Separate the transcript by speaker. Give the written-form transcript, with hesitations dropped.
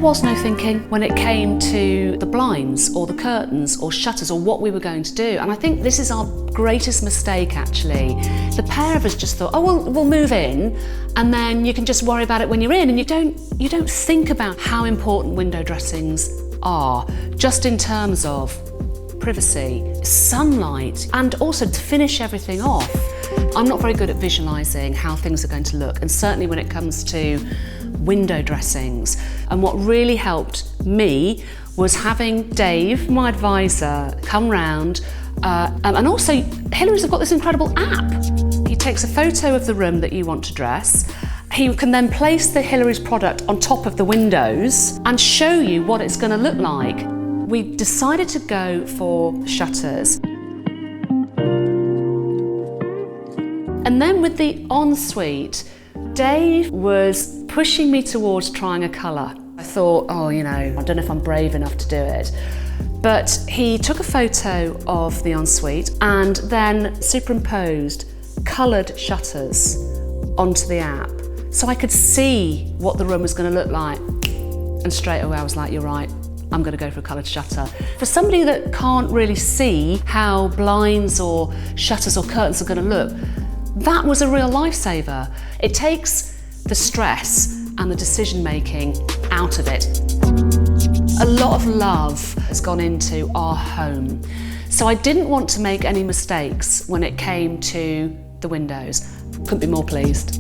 Speaker 1: was no thinking when it came to the blinds or the curtains or shutters or what we were going to do. And I think this is our greatest mistake, actually. The pair of us just thought, oh, we'll move in and then you can just worry about it when you're in, and you don't think about how important window dressings are, just in terms of privacy, sunlight, and also to finish everything off. I'm not very good at visualising how things are going to look, and certainly when it comes to window dressings. And what really helped me was having Dave, my advisor, come round, and also Hillarys have got this incredible app. He takes a photo of the room that you want to dress. He can then place the Hillarys product on top of the windows and show you what it's going to look like. We decided to go for shutters. And then with the ensuite, Dave was pushing me towards trying a colour. I thought, oh, I don't know if I'm brave enough to do it. But he took a photo of the ensuite and then superimposed coloured shutters onto the app, so I could see what the room was going to look like. And straight away I was like, you're right, I'm going to go for a coloured shutter. For somebody that can't really see how blinds or shutters or curtains are going to look, that was a real lifesaver. It takes the stress and the decision making out of it. A lot of love has gone into our home. So I didn't want to make any mistakes when it came to the windows. Couldn't be more pleased.